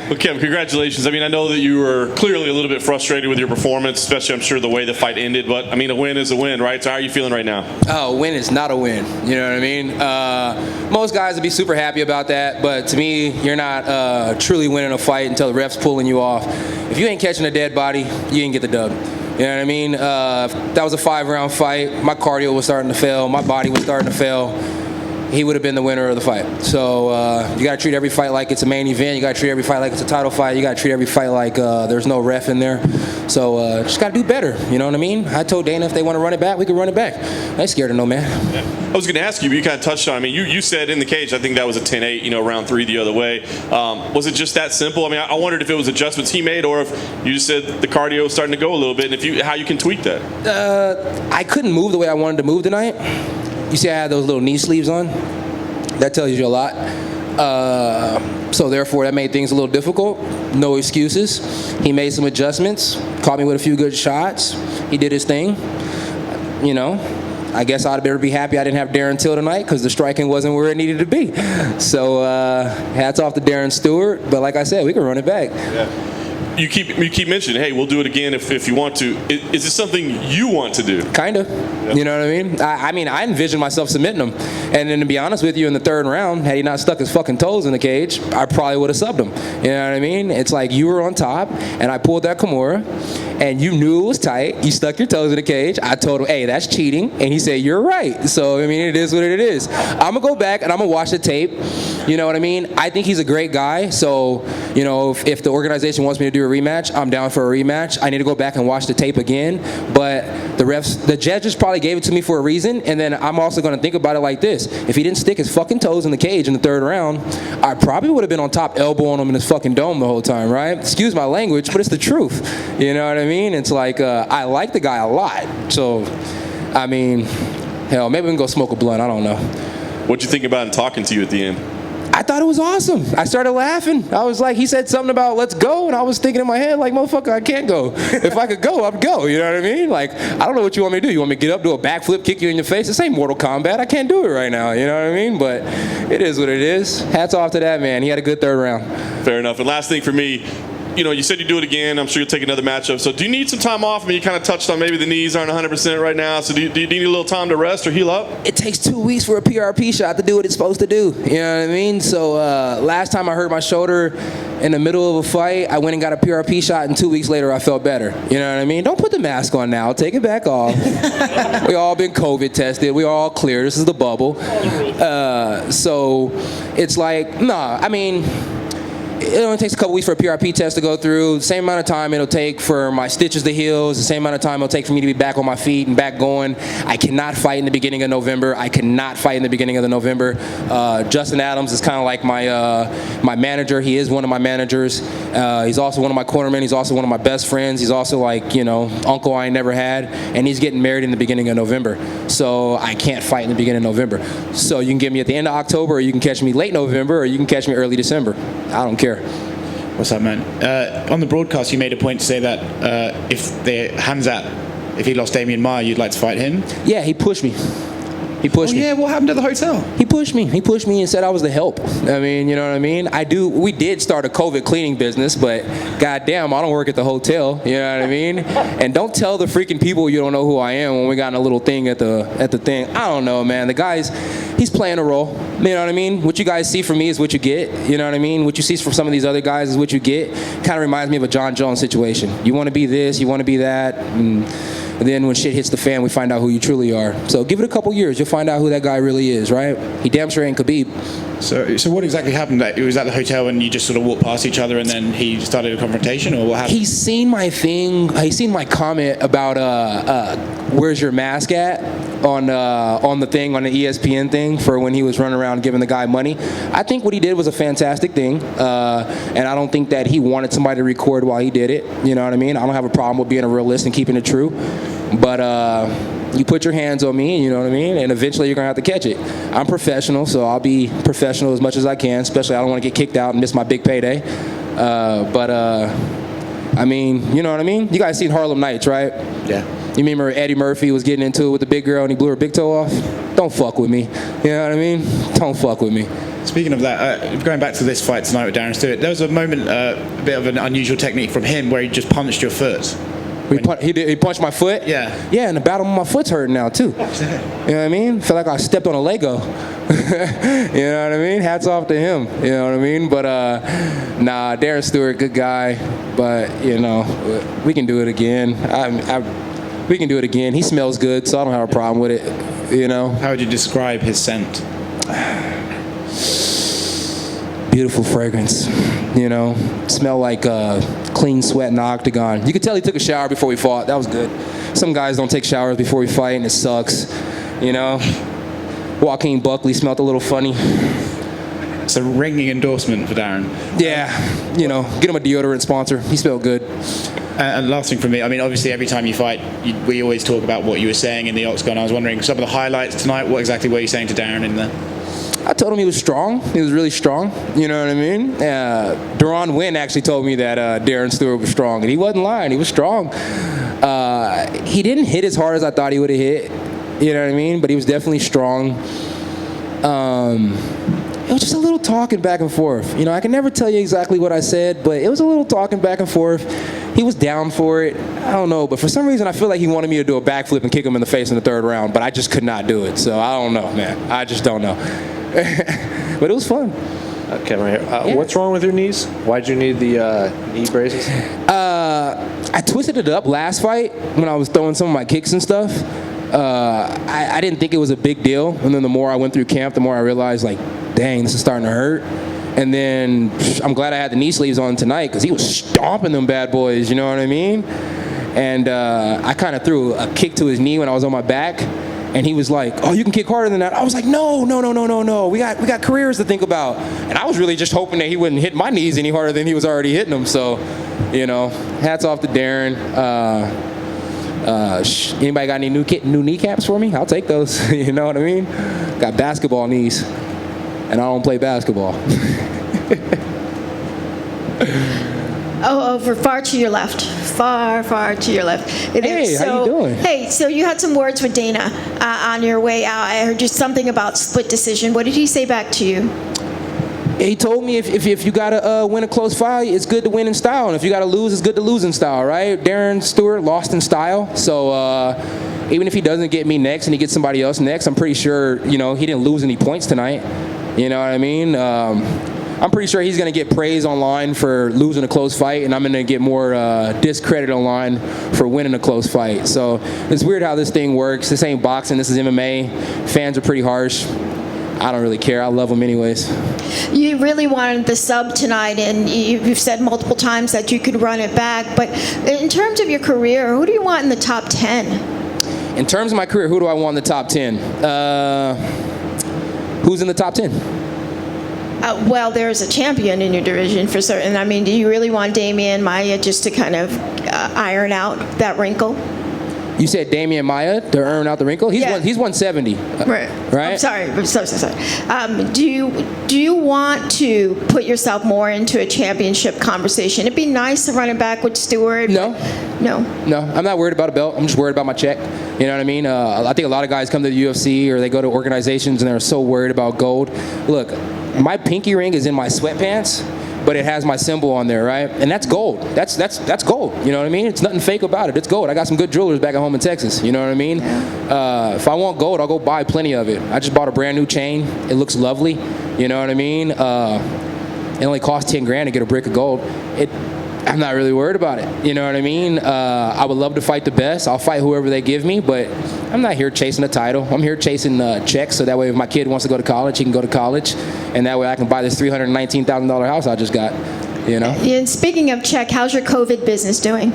Well, Kevin, congratulations. I mean, I know that you were clearly a little bit frustrated with your performance, especially, I'm sure, the way the fight ended. But, I mean, a win is a win, right? So how are you feeling right now? Oh, a win is not a win. You know what I mean? Most guys would be super happy about that. But to me, you're not truly winning a fight until the ref's pulling you off. If you ain't catching a dead body, you didn't get the dub. You know what I mean? That was a 5-round fight. My cardio was starting to fail. My body was starting to fail. He would have been the winner of the fight. So you got to treat every fight like it's a main event. You got to treat every fight like it's a title fight. You got to treat every fight like there's no ref in there. So just got to do better. You know what I mean? I told Dana if they want to run it back, we can run it back. I ain't scared of no man. Yeah. I was going to ask you, but you kind of touched on. I mean, you said in the cage, I think that was a 10-8. You know, round 3 the other way. Was it just that simple? I mean, I wondered if it was adjustments he made, or if you just said the cardio was starting to go a little bit, and how you can tweak that. I couldn't move the way I wanted to move tonight. You see, I had those little knee sleeves on. That tells you a lot. So therefore, that made things a little difficult. No excuses. He made some adjustments, caught me with a few good shots. He did his thing. You know, I guess I'd better be happy I didn't have Darren Till tonight because the striking wasn't where it needed to be. So hats off to Darren Stewart. But like I said, we can run it back. Yeah. You keep mentioning, hey, we'll do it again if you want to. Is this something you want to do? Kind of. Yeah. You know what I mean? I envision myself submitting him. And then to be honest with you, in the 3rd round, had he not stuck his fucking toes in the cage, I probably would have subbed him. You know what I mean? It's like you were on top, and I pulled that Kimura, and you knew it was tight. You stuck your toes in the cage. I told him, hey, that's cheating. And he said, you're right. So, I mean, it is what it is. I'm going to go back, and I'm going to watch the tape. You know what I mean? I think he's a great guy. So, you know, if the organization wants me to do a rematch, I'm down for a rematch. I need to go back and watch the tape again. But the judges probably gave it to me for a reason. And then I'm also going to think about it like this. If he didn't stick his fucking toes in the cage in the 3rd round, I probably would have been on top elbowing him in his fucking dome the whole time, right? Excuse my language, but it's the truth. You know what I mean? It's like, I like the guy a lot. So, I mean, hell, maybe we can go smoke a blunt. I don't know. What'd you think about him talking to you at the end? I thought it was awesome. I started laughing. I was like, he said something about let's go, and I was thinking in my head, like, motherfucker, I can't go. If I could go, I'd go. You know what I mean? Like, I don't know what you want me to do. You want me to get up, do a backflip, kick you in your face? This ain't Mortal Kombat. I can't do it right now. You know what I mean? But it is what it is. Hats off to that man. He had a good 3rd round. Fair enough. And last thing for me, you know, you said you do it again. I'm sure you'll take another matchup. So do you need some time off? I mean, you kind of touched on maybe the knees aren't 100% right now. So do you need a little time to rest or heal up? It takes 2 weeks for a PRP shot to do what it's supposed to do. You know what I mean? So last time I hurt my shoulder in the middle of a fight, I went and got a PRP shot, and 2 weeks later I felt better. You know what I mean? Don't put the mask on now. Take it back off. We all been COVID tested. We all clear. This is the bubble. So it's like, nah, I mean, it only takes a couple weeks for a PRP test to go through. The same amount of time it'll take for my stitches to heal. It's the same amount of time it'll take for me to be back on my feet and back going. I cannot fight in the beginning of November. I cannot fight in the beginning of the November. Justin Adams is kind of like my manager. He is one of my managers. He's also one of my cornermen. He's also one of my best friends. He's also like, you know, uncle I never had. And he's getting married in the beginning of November. So I can't fight in the beginning of November. So you can get me at the end of October, or you can catch me late November, or you can catch me early December. I don't care. What's up, man? On the broadcast, you made a point to say that if he lost Damian Maia, you'd like to fight him? Yeah, he pushed me. He pushed me. Yeah, what happened at the hotel? He pushed me. He pushed me and said I was the help. I mean, you know what I mean? We did start a COVID cleaning business, but goddamn, I don't work at the hotel. You know what I mean? And don't tell the freaking people you don't know who I am when we got in a little thing at the thing. I don't know, man. The guy's, he's playing a role. You know what I mean? What you guys see from me is what you get. You know what I mean? What you see from some of these other guys is what you get. Kind of reminds me of a John Jones situation. You want to be this, you want to be that, and then when shit hits the fan, we find out who you truly are. So give it a couple years, you'll find out who that guy really is, right? He damn sure ain't Khabib. So what exactly happened? It was at the hotel and you just sort of walked past each other and then he started a confrontation, or what happened? He's seen my thing. He's seen my comment about where's your mask at on the thing, on the ESPN thing for when he was running around giving the guy money. I think what he did was a fantastic thing, and I don't think that he wanted somebody to record while he did it. You know what I mean? I don't have a problem with being a realist and keeping it true, but you put your hands on me, you know what I mean? And eventually you're going to have to catch it. I'm professional, so I'll be professional as much as I can, especially I don't want to get kicked out and miss my big payday. I mean, you know what I mean? You guys seen Harlem Nights, right? Yeah. You remember Eddie Murphy was getting into it with the big girl and he blew her big toe off? Don't fuck with me. You know what I mean? Don't fuck with me. Speaking of that, going back to this fight tonight with Darren Stewart, there was a moment, a bit of an unusual technique from him where he just punched your foot. He punched my foot? Yeah. Yeah, and the battle my foot's hurting now, too. You know what I mean? Feel like I stepped on a Lego. You know what I mean? Hats off to him. You know what I mean? But, nah, Darren Stewart, good guy. But, you know, we can do it again. We can do it again. He smells good, so I don't have a problem with it, you know? How would you describe his scent? Beautiful fragrance, you know? Smell like clean sweat in the octagon. You could tell he took a shower before we fought. That was good. Some guys don't take showers before we fight, and it sucks, you know? Joaquin Buckley smelled a little funny. It's a ringing endorsement for Darren. Yeah, you know, get him a deodorant sponsor. He smelled good. And last thing from me, I mean, obviously every time you fight, we always talk about what you were saying in the octagon. I was wondering, some of the highlights tonight, what exactly were you saying to Darren in there? I told him he was strong. He was really strong. You know what I mean? Deron Wynn actually told me that Darren Stewart was strong, and he wasn't lying. He was strong. He didn't hit as hard as I thought he would have hit. You know what I mean? But he was definitely strong. It was just a little talking back and forth. You know, I can never tell you exactly what I said, but it was a little talking back and forth. He was down for it. I don't know, but for some reason I feel like he wanted me to do a backflip and kick him in the face in the third round, but I just could not do it. So I don't know, man. I just don't know. But it was fun. Okay, right here. Yeah. What's wrong with your knees? Why'd you need the knee braces? I twisted it up last fight when I was throwing some of my kicks and stuff. I didn't think it was a big deal, and then the more I went through camp, the more I realized, like, dang, this is starting to hurt. And then I'm glad I had the knee sleeves on tonight because he was stomping them bad boys, you know what I mean? And I kind of threw a kick to his knee when I was on my back, and he was like, oh, you can kick harder than that. I was like, no. We got careers to think about. And I was really just hoping that he wouldn't hit my knees any harder than he was already hitting them. So, you know, hats off to Darren. Anybody got any new kneecaps for me? I'll take those. You know what I mean? Got basketball knees, and I don't play basketball. Over far to your left. Far to your left. Hey, how you doing? Hey, so you had some words with Dana on your way out. I heard just something about split decision. What did he say back to you? He told me if you gotta win a close fight, it's good to win in style, and if you gotta lose, it's good to lose in style, right? Darren Stewart lost in style, so even if he doesn't get me next and he gets somebody else next, I'm pretty sure, you know, he didn't lose any points tonight. You know what I mean? I'm pretty sure he's going to get praise online for losing a close fight, and I'm going to get more discredit online for winning a close fight. So it's weird how this thing works. This ain't boxing. This is MMA. Fans are pretty harsh. I don't really care. I love them anyways. You really wanted the sub tonight, and you've said multiple times that you could run it back. But in terms of your career, who do you want in the top 10? In terms of my career, who do I want in the top 10? Who's in the top 10? Well, there's a champion in your division for certain. I mean, do you really want Damian Maia just to kind of iron out that wrinkle? You said Damian Maia to earn out the wrinkle? He's 170. Right. Right? I'm sorry. Do you want to put yourself more into a championship conversation? It'd be nice to run it back with Stewart. No. No, I'm not worried about a belt. I'm just worried about my check. You know what I mean? I think a lot of guys come to the UFC or they go to organizations and they're so worried about gold. Look, my pinky ring is in my sweatpants, but it has my symbol on there, right? And that's gold. That's gold. You know what I mean? It's nothing fake about it. It's gold. I got some good jewelers back at home in Texas. You know what I mean? If I want gold, I'll go buy plenty of it. I just bought a brand new chain. It looks lovely. You know what I mean? It only costs 10 grand to get a brick of gold. I'm not really worried about it. You know what I mean? I would love to fight the best. I'll fight whoever they give me, but I'm not here chasing a title. I'm here chasing checks, so that way if my kid wants to go to college, he can go to college, and that way I can buy this $319,000 house I just got, you know? And speaking of check, how's your COVID business doing?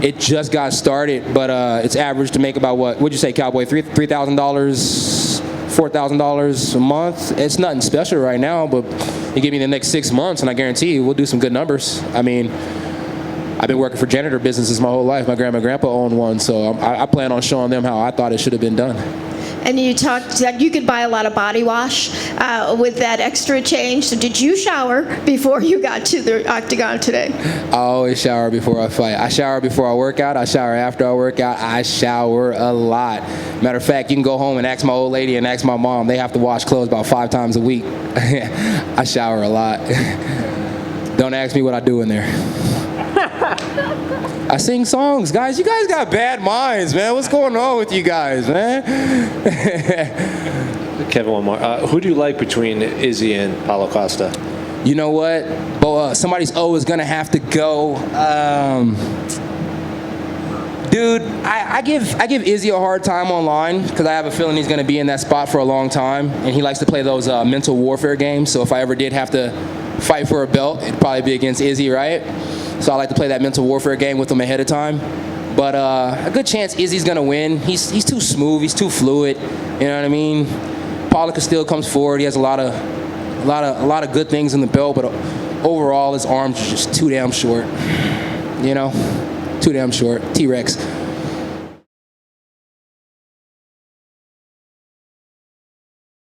It just got started, but it's averaged to make about what'd you say, Cowboy, $3,000, $4,000 a month? It's nothing special right now, but you give me the next 6 months, and I guarantee you we'll do some good numbers. I mean, I've been working for janitor businesses my whole life. My grandma and grandpa owned one, so I plan on showing them how I thought it should have been done. and you talked that you could buy a lot of body wash with that extra change. So did you shower before you got to the octagon today? I always shower before I fight. I shower before I work out. I shower after I work out. I shower a lot. Matter of fact, you can go home and ask my old lady and ask my mom. They have to wash clothes about 5 times a week. I shower a lot. Don't ask me what I do in there. I sing songs, guys. You guys got bad minds, man. What's going on with you guys, man? Kevin, one more. Who do you like between Izzy and Paulo Costa? You know what? Somebody's always gonna have to go. Dude, I give Izzy a hard time online because I have a feeling he's gonna be in that spot for a long time, and he likes to play those mental warfare games. So if I ever did have to fight for a belt, it'd probably be against Izzy, right? So I like to play that mental warfare game with him ahead of time. But a good chance Izzy's gonna win. He's too smooth. He's too fluid. You know what I mean? Paulo still comes forward. He has a lot of good things in the belt, but overall his arms are just too damn short. You know, too damn short. T-Rex.